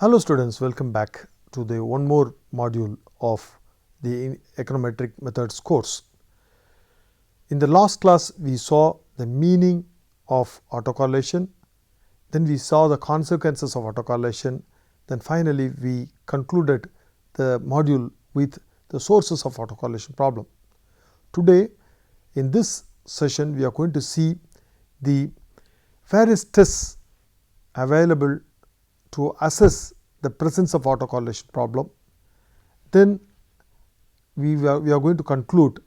Hello students, welcome back to the one more module of the econometric methods course. In the last class we saw the meaning of autocorrelation, then we saw the consequences of autocorrelation, then finally we concluded the module with the sources of autocorrelation problem. Today in this session we are going to see the various tests available to assess the presence of autocorrelation problem. Then we are going to conclude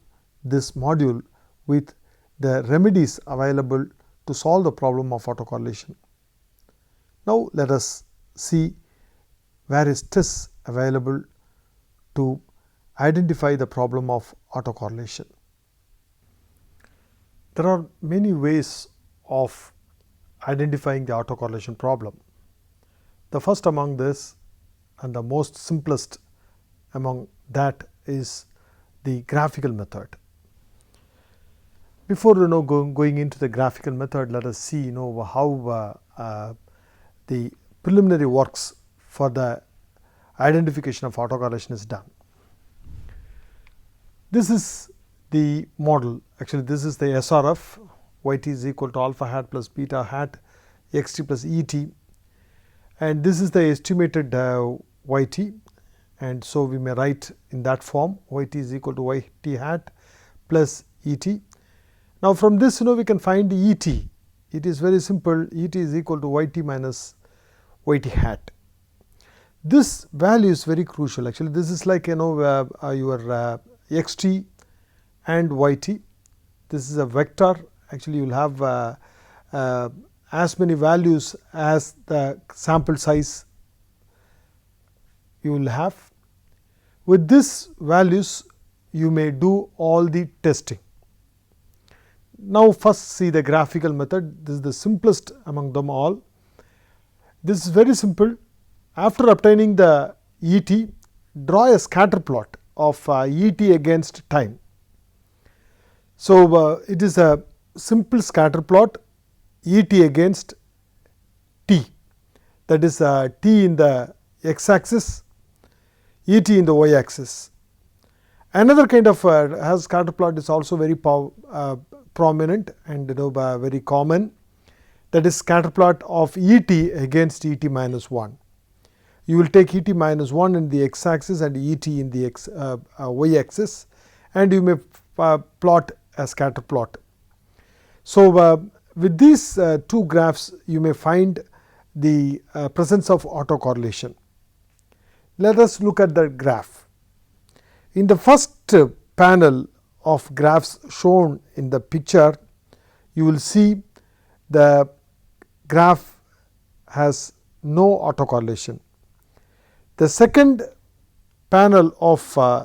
this module with the remedies available to solve the problem of autocorrelation. Now let us see various tests available to identify the problem of autocorrelation. There are many ways of identifying the autocorrelation problem. The first among this and the most simplest among that is the graphical method. Before going into the graphical method, let us see how the preliminary works for the identification of autocorrelation is done. This is the model. Actually, this is the SRF. Yt is equal to alpha hat plus beta hat xt plus Et. And this is the estimated Yt, and so we may write in that form Yt is equal to Yt hat plus Et. Now from this we can find Et. It is very simple. Et is equal to Yt minus Yt hat. This value is very crucial. Actually, this is like your xt and Yt. This is a vector. Actually, you will have as many values as the sample size you will have. With these values you may do all the testing. Now first see the graphical method. This is the simplest among them all. This is very simple. After obtaining the Et, draw a scatter plot of Et against time. So it is a simple scatter plot, Et against t, that is t in the x axis, Et in the y axis. Another kind of scatter plot is also very prominent and very common, that is scatter plot of Et against Et minus 1. You will take Et minus 1 in the x axis and Et in the y axis, and you may plot a scatter plot. So with these two graphs you may find the presence of autocorrelation. Let us look at the graph. In the first panel of graphs shown in the picture, you will see the graph has no autocorrelation. The second panel of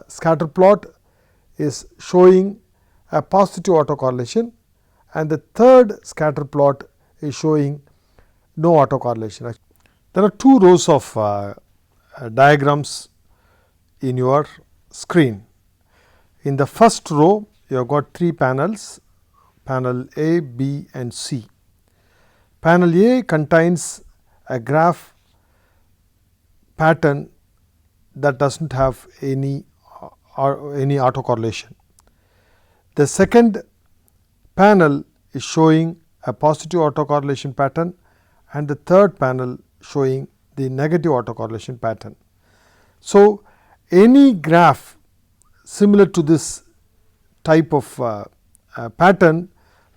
scatter plot is showing a positive autocorrelation, and the third scatter plot is showing no autocorrelation. There are two rows of diagrams in your screen. In the first row you have got three panels, panel A, B and C. Panel A contains a graph pattern that does not have any autocorrelation. The second panel is showing a positive autocorrelation pattern, and the third panel showing the negative autocorrelation pattern. So any graph similar to this type of pattern,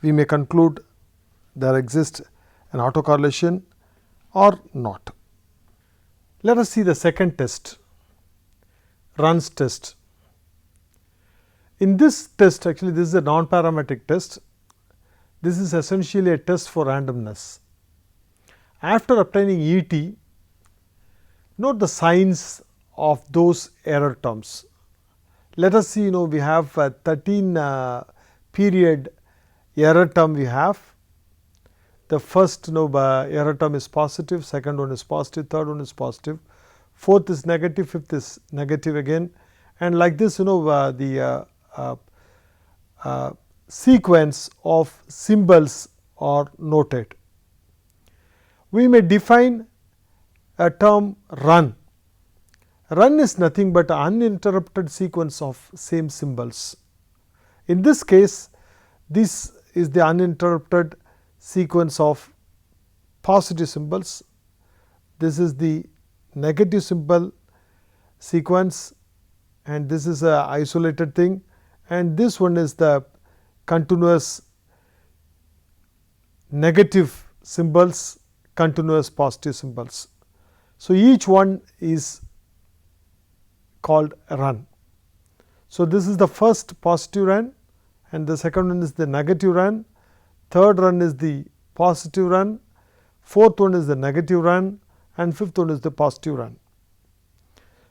we may conclude there exists an autocorrelation or not. Let us see the second test, runs test. In this test, actually this is a non-parametric test. This is essentially a test for randomness. After obtaining Et, note the signs of those error terms. Let us see, we have 13 period error term we have. The first error term is positive, second one is positive, third one is positive, fourth is negative, fifth is negative again, and like this the sequence of symbols are noted. We may define a term run. Run is nothing but an uninterrupted sequence of same symbols. In this case, this is the uninterrupted sequence of positive symbols. This is the negative symbol sequence, and this is a isolated thing, and this one is the continuous negative symbols, continuous positive symbols. So, each one is called a run. So, this is the first positive run, and the second one is the negative run, third run is the positive run, fourth one is the negative run, and fifth one is the positive run.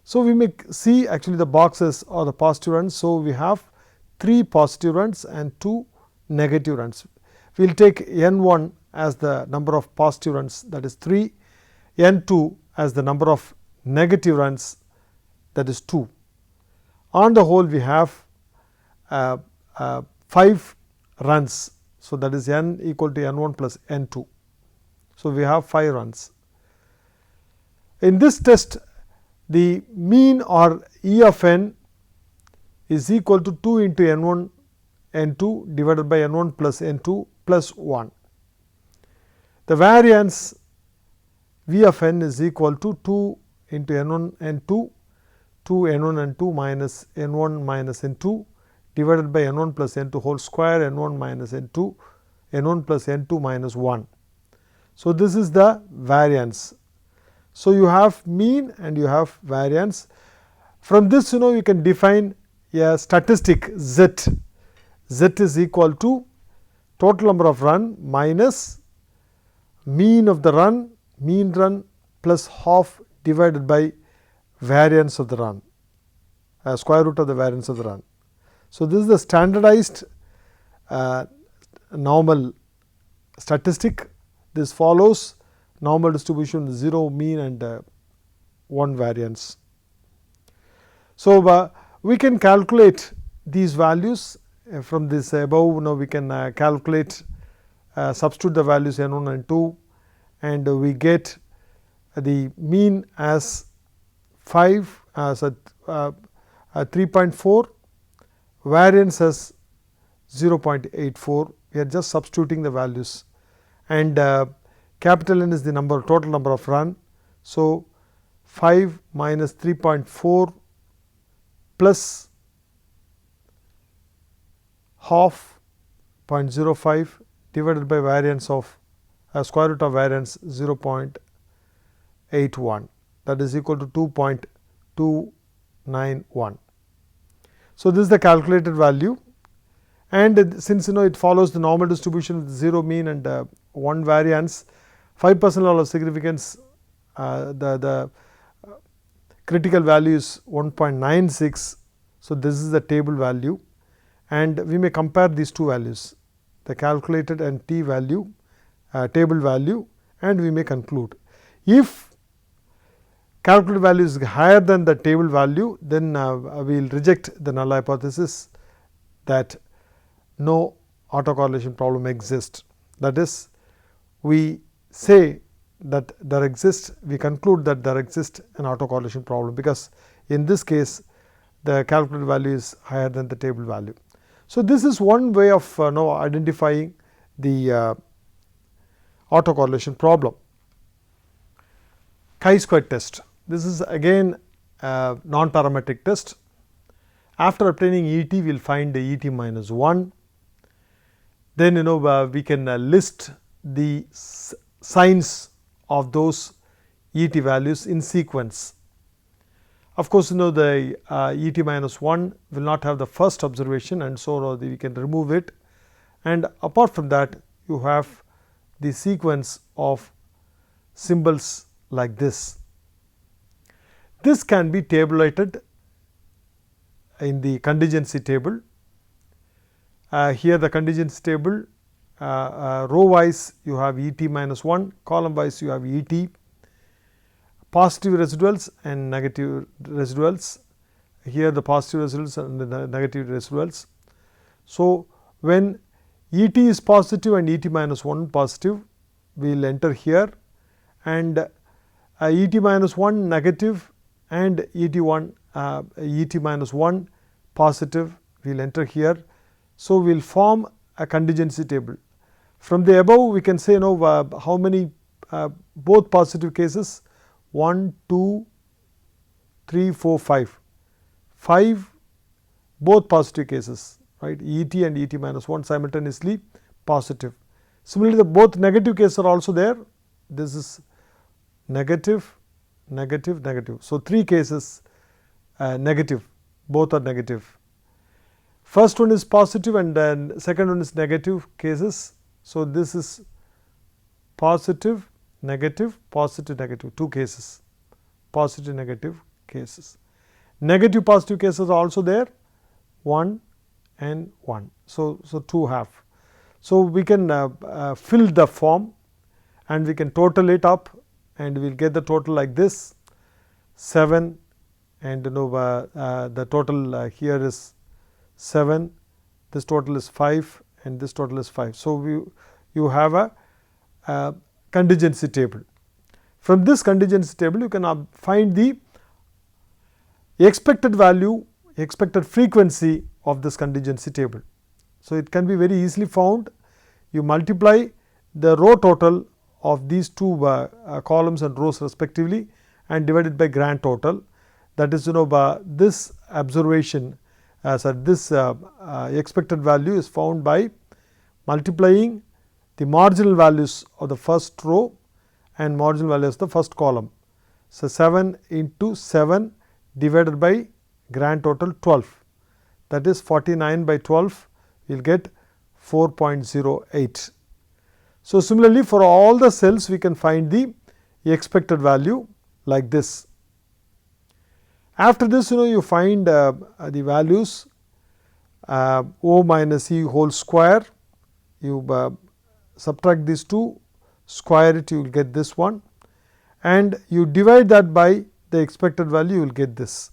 So, we may see actually the boxes are the positive runs. So, we have 3 positive runs and 2 negative runs. We will take n1 as the number of positive runs, that is 3, n2 as the number of negative runs, that is 2. On the whole, we have 5 runs. So, that is n equal to n1 plus n2. So, we have 5 runs. In this test, the mean or E of n is equal to 2 into n1 n2 divided by n1 plus n2 plus 1. The variance V of n is equal to 2 into n1 n2, 2 n1 n2 minus n1 minus n2 divided by n1 plus n2 whole square, n1 minus n2, n1 plus n2 minus 1. So, this is the variance. So, you have mean and you have variance. From this, you can define a statistic z. Z is equal to total number of run minus mean of the run, mean run plus half divided by variance of the run, square root of the variance of the run. So, this is the standardized normal statistic. This follows normal distribution 0 mean and 1 variance. So, we can calculate these values from this above. Now, we can calculate substitute the values n1 and 2, and we get the mean as 5 as 3.4, variance as 0.84. We are just substituting the values, and capital N is the number, total number of run. So, 5 minus 3.4 plus half 0.05 divided by variance of square root of variance 0.81, that is equal to 2.291. So, this is the calculated value, and since it follows the normal distribution with 0 mean and 1 variance, 5% level of significance, the critical value is 1.96. So, this is the table value, and we may compare these two values, the calculated and t value, table value, and we may conclude. If calculated value is higher than the table value, then we will reject the null hypothesis that no autocorrelation problem exists. That is, we say that there exists, we conclude that there exists an autocorrelation problem, because in this case the calculated value is higher than the table value. So, this is one way of identifying the autocorrelation problem. Chi-square test. This is again a non-parametric test. After obtaining E t, we will find the E t minus 1. Then we can list the signs of those E t values in sequence. Of course, the E t minus 1 will not have the first observation, and so we can remove it, and apart from that you have the sequence of symbols like this. This can be tabulated in the contingency table. Here the contingency table, row wise you have E t minus 1, column wise you have E t, positive residuals and negative residuals. Here the positive residuals and the negative residuals. So, when E t is positive and E t minus 1 positive, we will enter here, and Et minus 1 negative and Et minus 1 positive, we will enter here. So, we will form a contingency table. From the above we can say how many both positive cases, 1, 2, 3, 4, 5, 5 both positive cases, right, Et and Et minus 1 simultaneously positive. Similarly, the both negative cases are also there. This is negative, negative, negative. So, 3 cases negative, both are negative. First one is positive and then second one is negative cases. So, this is positive, negative, positive, negative, 2 cases, positive, negative cases. Negative positive cases are also there, 1 and 1. So, 2 half. So, we can fill the form and we can total it up and we will get the total like this 7 and the total here is 7, this total is 5 and this total is 5. So, you have a contingency table. From this contingency table you can find the expected value, expected frequency of this contingency table. So, it can be very easily found. You multiply the row total of these 2 columns and rows respectively and divide it by grand total. That is this observation this expected value is found by multiplying the marginal values of the first row and marginal values of the first column. So, 7 into 7 divided by grand total 12, that is 49 by 12, we will get 4.08. So, similarly for all the cells we can find the expected value like this. After this you find the values O minus E whole square, you subtract these 2, square it, you will get this one and you divide that by the expected value, you will get this.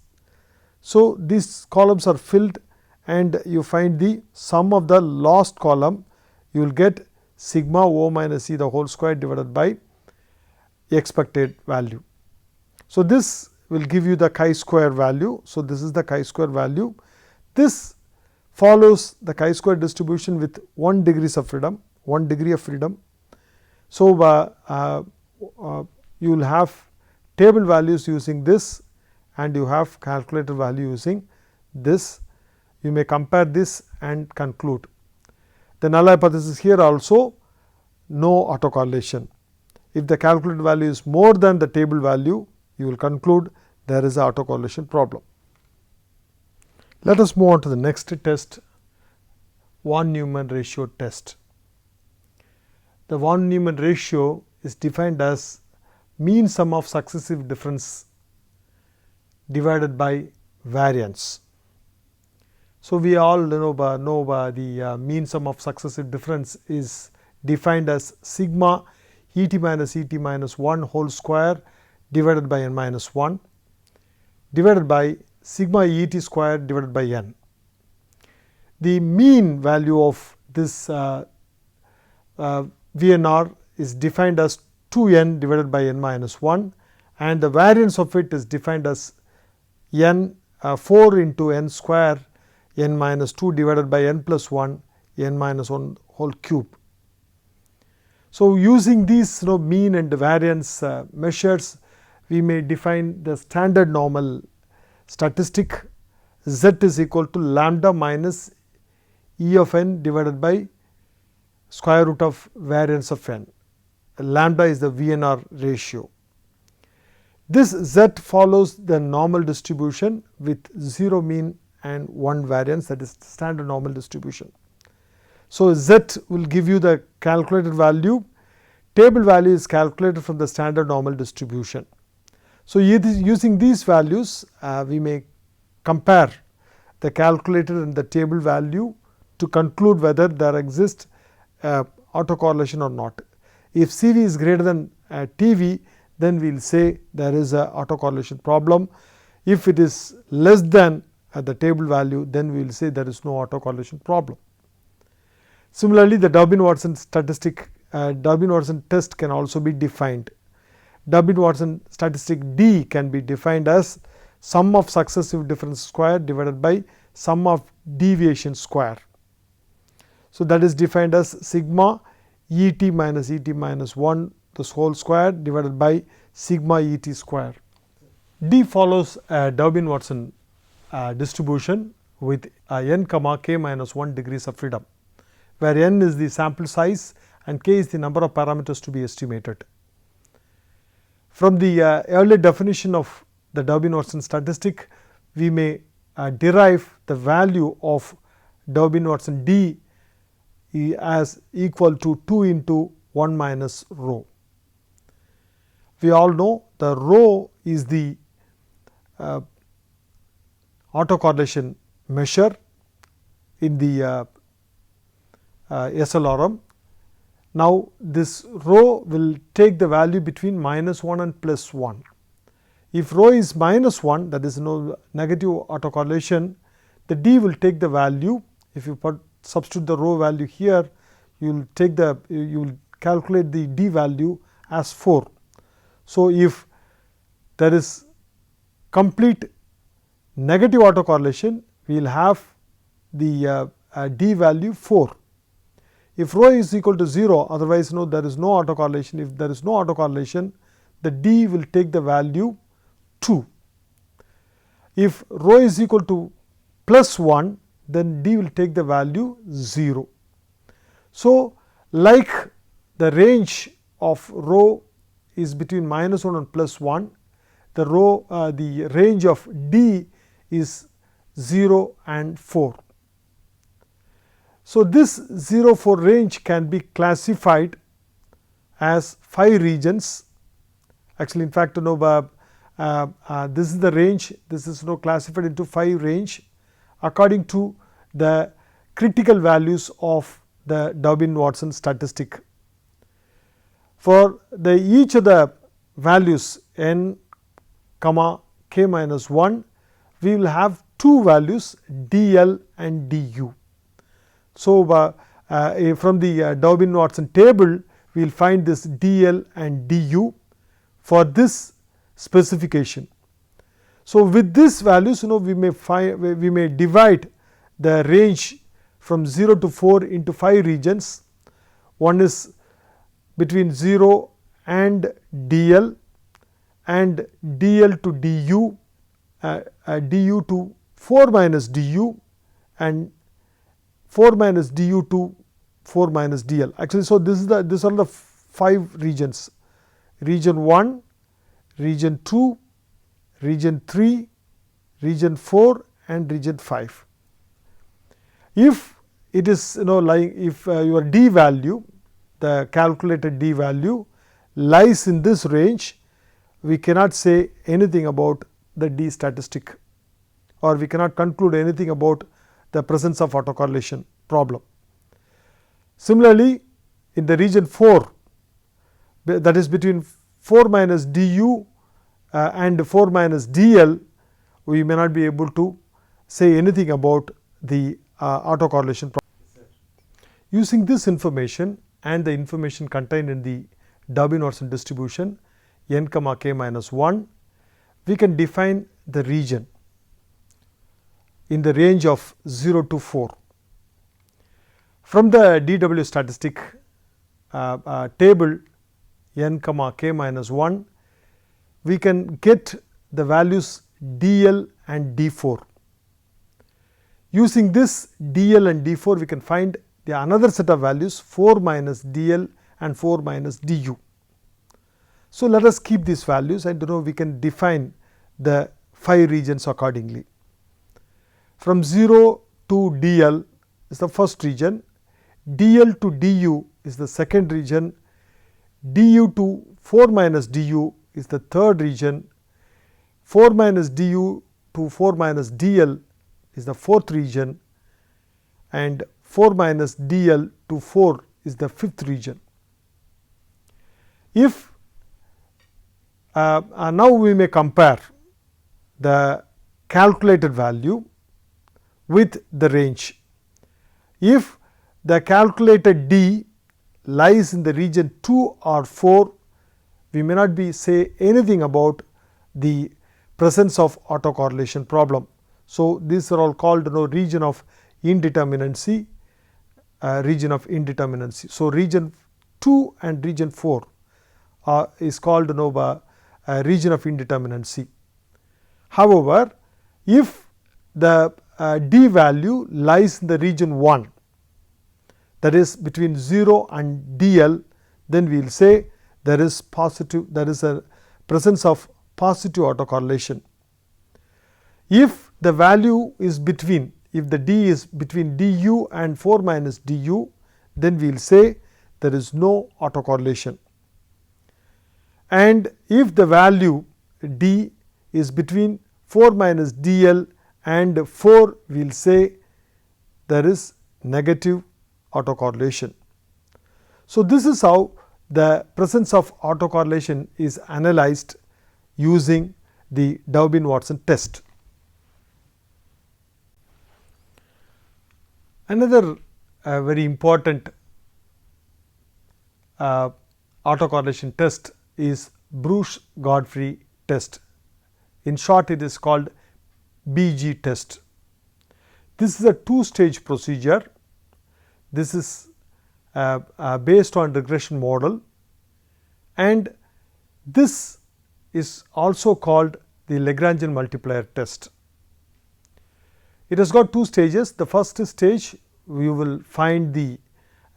So, these columns are filled and you find the sum of the last column, you will get sigma O minus E the whole square divided by expected value. So, this will give you the chi-square value. So, this is the chi-square value. This follows the chi-square distribution with 1 degree of freedom, 1 degree of freedom. So, you will have table values using this and you have calculator value using this. You may compare this and conclude. The null hypothesis here also, no autocorrelation. If the calculated value is more than the table value, you will conclude there is an autocorrelation problem. Let us move on to the next test, von Neumann ratio test. The von Neumann ratio is defined as mean sum of successive difference divided by variance. So, we all know the mean sum of successive difference is defined as sigma Et minus 1 whole square divided by n minus 1 divided by sigma Et square divided by n. The mean value of this VNR is defined as 2n divided by n minus 1 and the variance of it is defined as n 4 into n square n minus 2 divided by n plus 1 n minus 1 whole cube. So, using these mean and variance measures, we may define the standard normal statistic z is equal to lambda minus E of n divided by square root of variance of n. Lambda is the VNR ratio. This z follows the normal distribution with 0 mean and 1 variance, that is standard normal distribution. So, z will give you the calculated value, table value is calculated from the standard normal distribution. So, using these values we may compare the calculated and the table value to conclude whether there exists autocorrelation or not. If CV is greater than TV, then we will say there is a autocorrelation problem. If it is less than the table value, then we will say there is no autocorrelation problem. Similarly, the Durbin-Watson statistic, Durbin-Watson test can also be defined. Durbin-Watson statistic D can be defined as sum of successive difference square divided by sum of deviation square. So, that is defined as sigma Et minus 1 this whole square divided by sigma Et square. D follows a Durbin-Watson distribution with n comma k minus 1 degrees of freedom, where n is the sample size and k is the number of parameters to be estimated. From the earlier definition of the Durbin-Watson statistic, we may derive the value of Durbin-Watson D as equal to 2 into 1 minus rho. We all know the rho is the autocorrelation measure in the SLRM. Now, this rho will take the value between minus 1 and plus 1. If rho is minus 1, that is no negative autocorrelation, the D will take the value. If you substitute the rho value here, you will calculate the D value as 4. So, if there is complete negative autocorrelation, we will have the D value 4. If rho is equal to 0, otherwise there is no autocorrelation. If there is no autocorrelation, the D will take the value 2. If rho is equal to plus 1, then D will take the value 0. So, like the range of rho is between minus 1 and plus 1, the range of D is 0 and 4. So, this 0 4 range can be classified as 5 regions. Actually, in fact, this is the range. This is classified into 5 range according to the critical values of the Durbin-Watson statistic. For each of the values n comma k minus 1, we will have 2 values dl and du. So, from the Durbin-Watson table, we will find this dl and du for this specification. So, with these values, we may divide the range from 0 to 4 into 5 regions. One is between 0 and dl, and dl to du, du to 4 minus du, and 4 minus du to 4 minus dl. Actually, so these are the 5 regions: region 1, region 2, region 3, region 4 and region 5. If it is like if your D value, the calculated D value lies in this range, we cannot say anything about the D statistic, or we cannot conclude anything about the presence of autocorrelation problem. Similarly, in the region 4, that is between 4 minus du and 4 minus dl, we may not be able to say anything about the autocorrelation problem. Using this information and the information contained in the Durbin-Watson distribution n comma k minus 1, we can define the region in the range of 0 to 4. From the DW statistic table n comma k minus 1, we can get the values dl and d4. Using this dl and d4, we can find the another set of values 4 minus dl and 4 minus du. So, let us keep these values, and we can define the 5 regions accordingly. From 0 to dl is the first region, dl to du is the second region, du to 4 minus du is the third region, 4 minus du to 4 minus dl is the fourth region, and 4 minus dl to 4 is the fifth region. If now we may compare the calculated value with the range. If the calculated D lies in the region 2 or 4, we may not be say anything about the presence of autocorrelation problem. So, these are all called region of indeterminacy, So, region 2 and region 4 is called region of indeterminacy. However, if the d value lies in the region 1, that is between 0 and dl, then we will say there is a presence of positive autocorrelation. If the value is between, if the d is between du and 4 minus du, then we will say there is no autocorrelation. And if the value d is between 4 minus dl and 4, we will say there is negative autocorrelation. So, this is how the presence of autocorrelation is analyzed using the Daubin-Watson test. Another very important autocorrelation test is Bruce-Godfrey test. In short, it is called BG test. This is a two-stage procedure. This is based on regression model, and this is also called the Lagrangian multiplier test. It has got two stages. The first stage, we will find the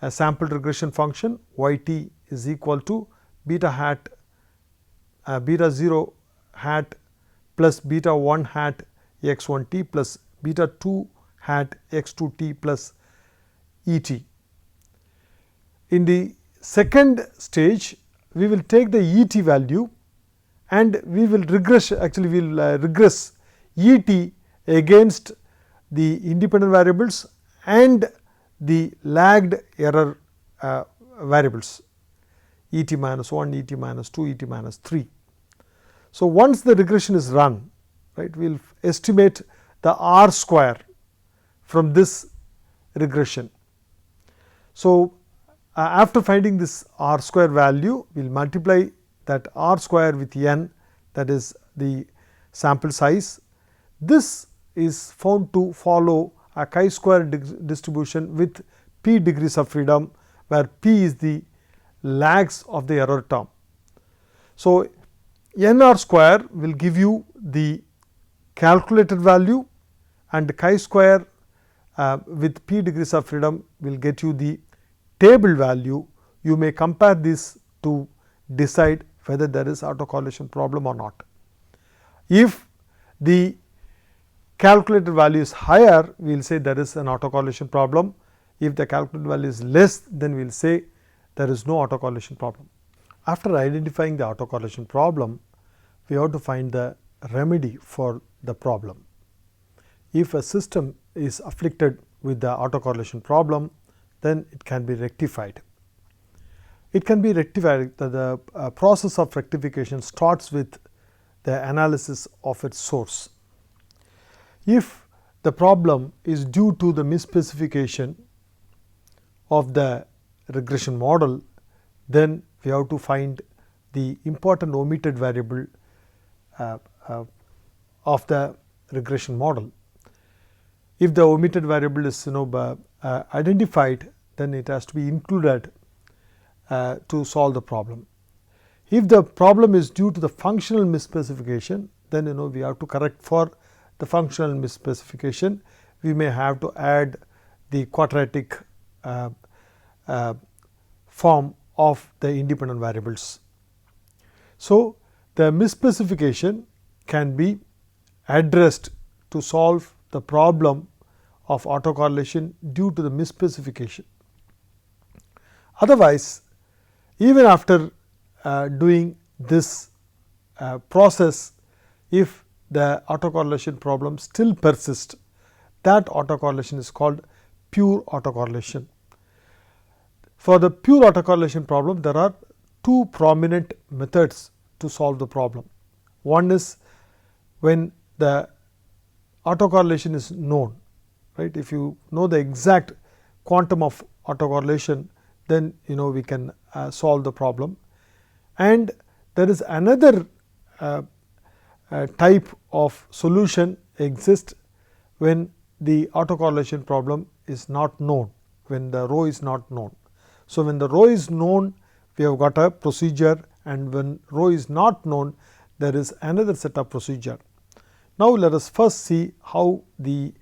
sample regression function y t is equal to beta hat beta 0 hat plus beta 1 hat x 1 t plus beta 2 hat x 2 t plus e t. In the second stage, we will take the e t value and we will regress, actually we will regress e t against the independent variables and the lagged error variables e t minus 1, e t minus 2, e t minus 3. So, once the regression is run, right, we will estimate the r square from this regression. So, after finding this r square value, we will multiply that r square with n, that is the sample size. This is found to follow a chi-square distribution with p degrees of freedom, where p is the lags of the error term. So, nr square will give you the calculated value, and chi-square with p degrees of freedom will get you the table value. You may compare this to decide whether there is autocorrelation problem or not. If the calculated value is higher, we will say there is an autocorrelation problem. If the calculated value is less, then we will say there is no autocorrelation problem. After identifying the autocorrelation problem, we have to find the remedy for the problem. If a system is afflicted with the autocorrelation problem, then it can be rectified. It can be rectified. The process of rectification starts with the analysis of its source. If the problem is due to the misspecification of the regression model, then we have to find the important omitted variable of the regression model. If the omitted variable is identified, then it has to be included to solve the problem. If the problem is due to the functional misspecification, then we have to correct for the functional misspecification. We may have to add the quadratic form of the independent variables. So, the misspecification can be addressed to solve the problem of autocorrelation due to the misspecification. Otherwise, even after doing this process, if the autocorrelation problem still persists, that autocorrelation is called pure autocorrelation. For the pure autocorrelation problem, there are two prominent methods to solve the problem. One is when the autocorrelation is known, right. If you know the exact quantum of autocorrelation, then we can solve the problem. And there is another type of solution exists when the autocorrelation problem is not known, when the rho is not known. So, when the rho is known, we have got a procedure, and when rho is not known, there is another set of procedure. Now, let us first see how the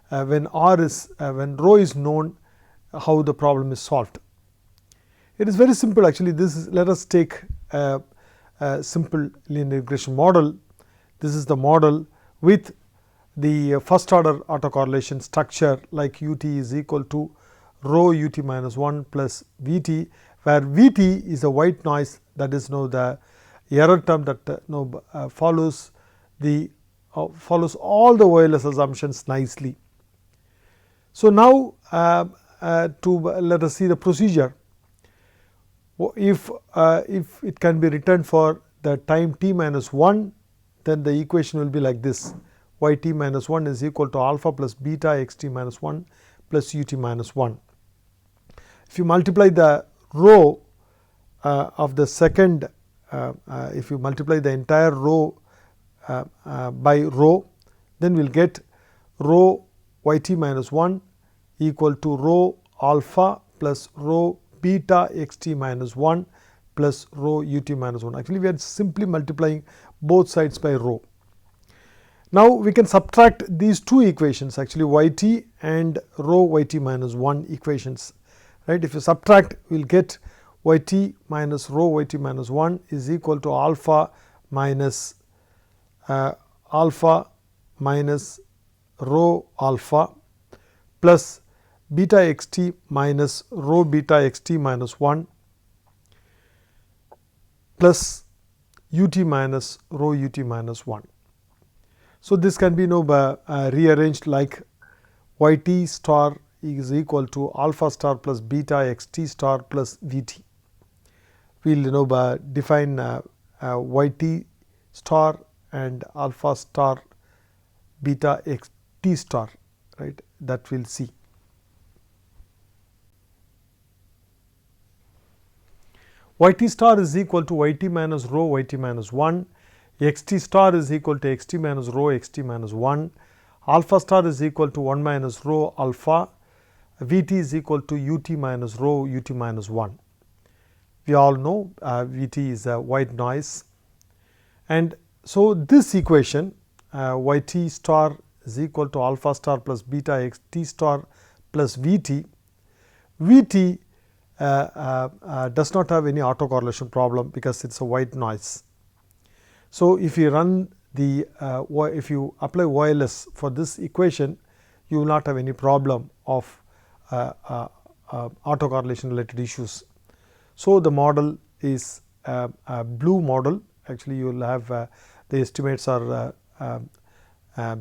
when rho is known, how the problem is solved. It is very simple actually. This is, let us take a simple linear regression model. This is the model with the first order autocorrelation structure, like ut is equal to rho ut minus 1 plus Vt, where Vt is a white noise, that is the error term that follows follows all the OLS assumptions nicely. So, now let us see the procedure. If it can be written for the time t minus 1, then the equation will be like this: y t minus 1 is equal to alpha plus beta x t minus 1 plus u t minus 1. If you multiply the rho of the second, if you multiply the entire rho by rho, then we will get rho y t minus 1 equal to rho alpha plus rho beta x t minus 1 plus rho u t minus 1. Actually, we are simply multiplying both sides by rho. Now, we can subtract these two equations, actually y t and rho y t minus 1 equations. Right? If you subtract, we will get y t minus rho y t minus 1 is equal to alpha minus rho alpha plus beta x t minus rho beta x t minus 1 plus u t minus rho u t minus 1. So, this can be rearranged like y t star is equal to alpha star plus beta x t star plus v t. We will define y t star and alpha star beta x t star, right, that we will see. Y t star is equal to y t minus rho y t minus 1, x t star is equal to x t minus rho x t minus 1, alpha star is equal to 1 minus rho alpha, v t is equal to u t minus rho u t minus 1. We all know v t is a white noise, and so this equation y t star is equal to alpha star plus beta x t star plus v t. V t does not have any autocorrelation problem because it is a white noise. So, if you run the if you apply OLS for this equation, you will not have any problem of autocorrelation related issues. So, the model is a blue model. Actually, you will have the estimates are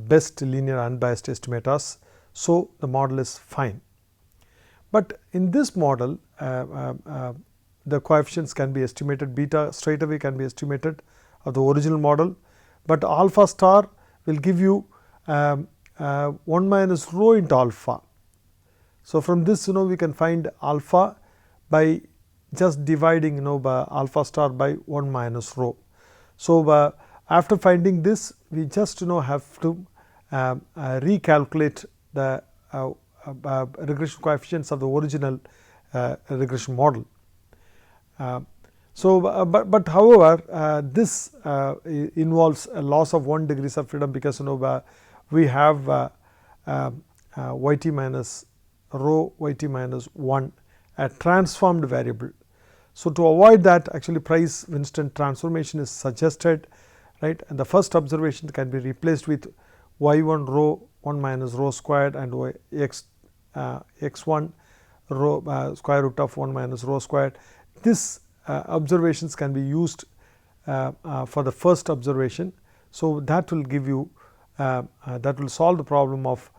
best linear unbiased estimators. So, the model is fine. But in this model, the coefficients can be estimated, beta straight away can be estimated of the original model, but alpha star will give you 1 minus rho into alpha. So, from this we can find alpha by just dividing by alpha star by 1 minus rho. So, after finding this, we just have to recalculate the regression coefficients of the original regression model. But however, this involves a loss of 1 degrees of freedom, because we have y t minus rho y t minus 1, a transformed variable. So, to avoid that, actually Price-Winston transformation is suggested, right, and the first observation can be replaced with y 1 rho 1 minus rho squared and x 1 rho square root of 1 minus rho squared. This observations can be used for the first observation. So, that will give you that will solve the problem of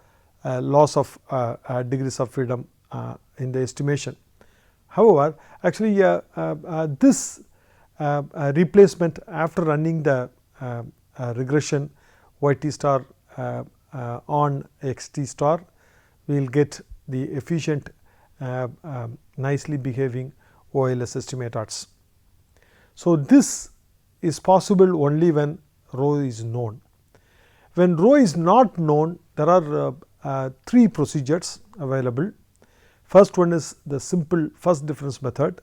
loss of degrees of freedom in the estimation. However, actually this replacement after running the regression y t star on x t star, we will get the efficient nicely behaving OLS estimators. So, this is possible only when rho is known. When rho is not known, there are 3 procedures available. First one is the simple first difference method.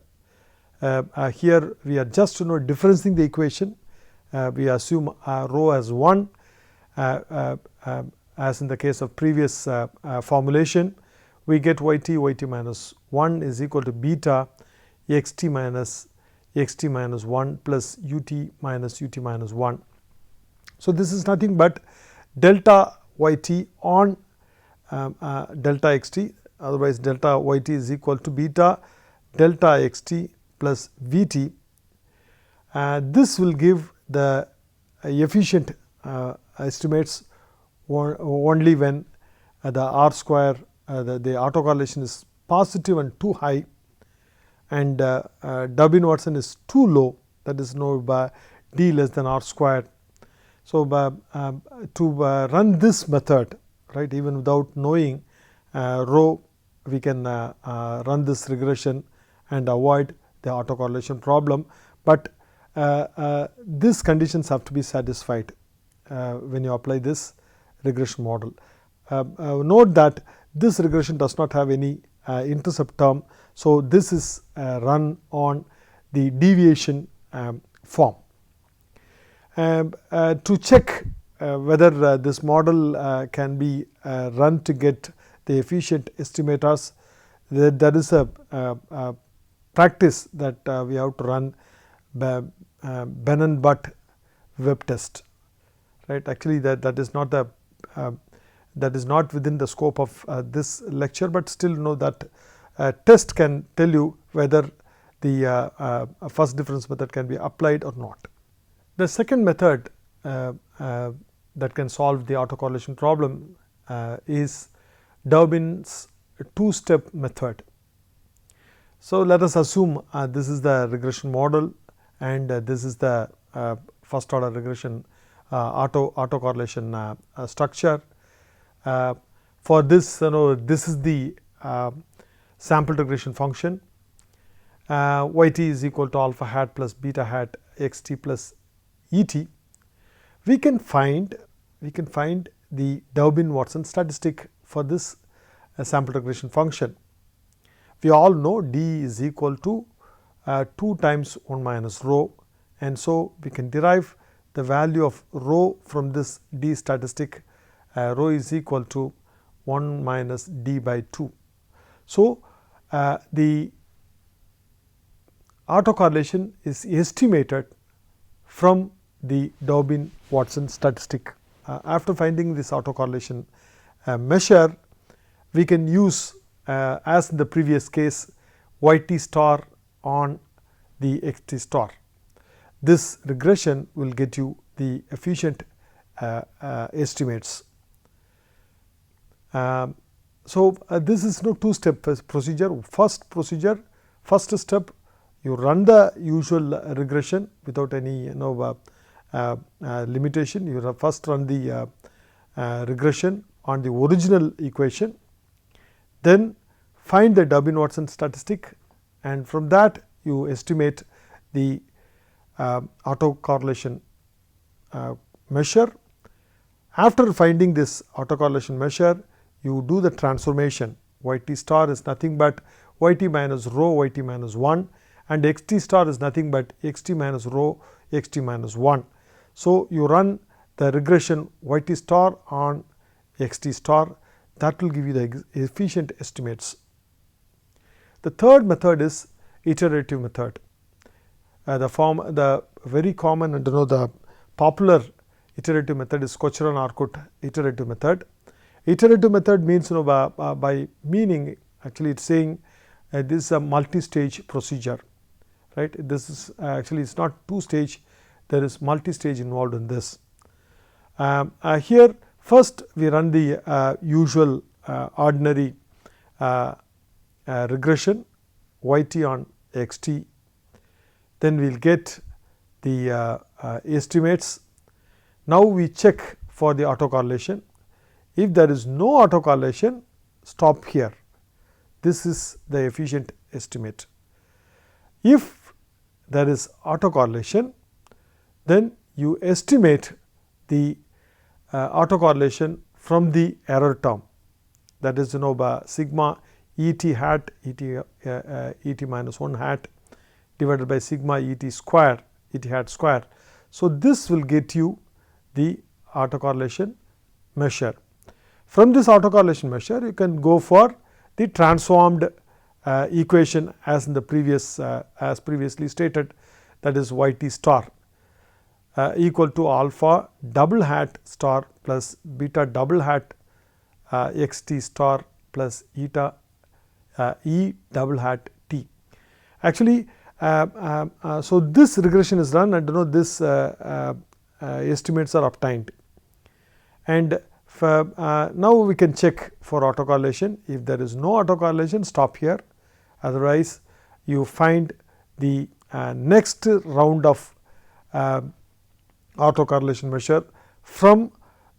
Here we are just differencing the equation. We assume rho as 1 as in the case of previous formulation. We get yt minus 1 is equal to beta xt minus 1 plus ut minus 1. So, this is nothing but delta yt on delta xt, otherwise delta yt is equal to beta delta xt plus vt. This will give the efficient estimates only when the R square the autocorrelation is positive and too high, and Durbin-Watson is too low, that is by d less than R square. So, to run this method, right, even without knowing rho, we can run this regression and avoid the autocorrelation problem, but these conditions have to be satisfied when you apply this regression model. Note that this regression does not have any intercept term. So, this is run on the deviation form. To check whether this model can be run to get the efficient estimators, there is a practice that we have to run Benn-Butt web test. Right? Actually, that is not the that is not within the scope of this lecture, but still know that test can tell you whether the first difference method can be applied or not. The second method that can solve the autocorrelation problem is Durbin's 2-step method. So, let us assume this is the regression model and this is the first order regression autocorrelation structure. For this, this is the sample regression function. Yt is equal to alpha hat plus beta hat xt plus et. We can find the Durbin-Watson statistic for this sample regression function. We all know d is equal to 2 times 1 minus rho, and so we can derive the value of rho from this d statistic. Rho is equal to 1 minus d by 2. So, the autocorrelation is estimated from the Durbin-Watson statistic. After finding this autocorrelation measure, we can use as in the previous case yt star on the xt star. This regression will get you the efficient estimates. So, this is no 2-step procedure. First step, you run the usual regression without any limitation. You first run the regression on the original equation, then find the Durbin-Watson statistic, and from that you estimate the autocorrelation measure. After finding this autocorrelation measure, you do the transformation. Yt star is nothing but yt minus rho yt minus 1, and xt star is nothing but xt minus rho xt minus 1. So, you run the regression yt star on xt star, that will give you the efficient estimates. The third method is iterative method. The very common and the popular iterative method is Cochran-Orcutt iterative method. Iterative method means by meaning, actually it is saying this is a multi-stage procedure, right. This is actually it is not 2-stage, there is multi-stage involved in this. Here first we run the usual ordinary regression yt on xt, then we will get the estimates. Now, we check for the autocorrelation. If there is no autocorrelation, stop here. This is the efficient estimate. If there is autocorrelation, then you estimate the autocorrelation from the error term, that is by sigma et hat et minus 1 hat divided by sigma et square et hat square. So, this will get you the autocorrelation measure. From this autocorrelation measure, you can go for the transformed equation as in the previous as previously stated, that is y t star equal to alpha double hat star plus beta double hat x t star plus eta e double hat t. Actually, so this regression is run, and this estimates are obtained, and now we can check for autocorrelation. If there is no autocorrelation, stop here. Otherwise, you find the next round of autocorrelation measure from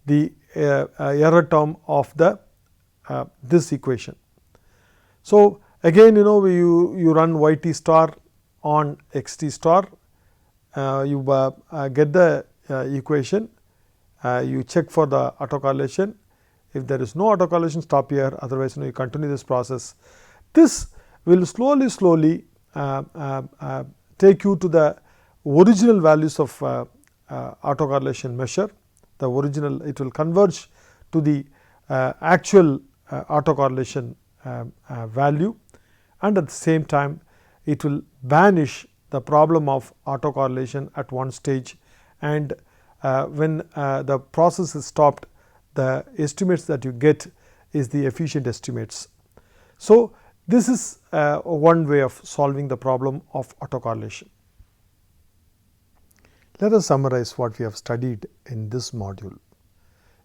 the error term of the this equation. So, again you run y t star on x t star, you get the equation, you check for the autocorrelation. If there is no autocorrelation, stop here. Otherwise, you continue this process. This will slowly take you to the original values of autocorrelation measure. The original, it will converge to the actual autocorrelation value, and at the same time it will banish the problem of autocorrelation at one stage, and when the process is stopped, the estimates that you get is the efficient estimates. So, this is one way of solving the problem of autocorrelation. Let us summarize what we have studied in this module.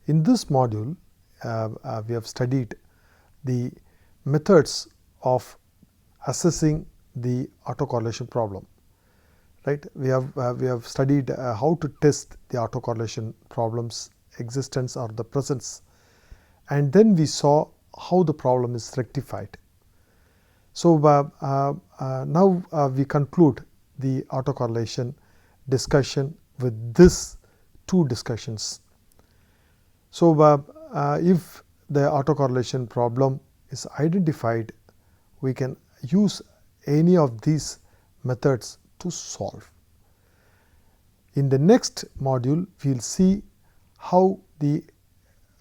In this module, we have studied the methods of assessing the autocorrelation problem. Right? We have studied how to test the autocorrelation problem's existence or the presence, and then we saw how the problem is rectified. So, now we conclude the autocorrelation discussion with this two discussions. So, if the autocorrelation problem is identified, we can use any of these methods to solve. In the next module, we will see how the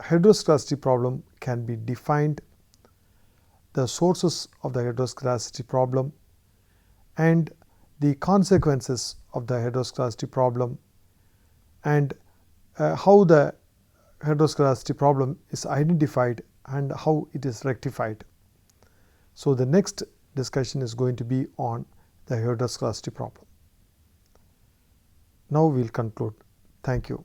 heteroscedasticity problem can be defined, the sources of the heteroscedasticity problem, and the consequences of the heteroscedasticity problem, and how the heteroscedasticity problem is identified and how it is rectified. So, the next discussion is going to be on the heteroscedasticity problem. Now, we will conclude. Thank you.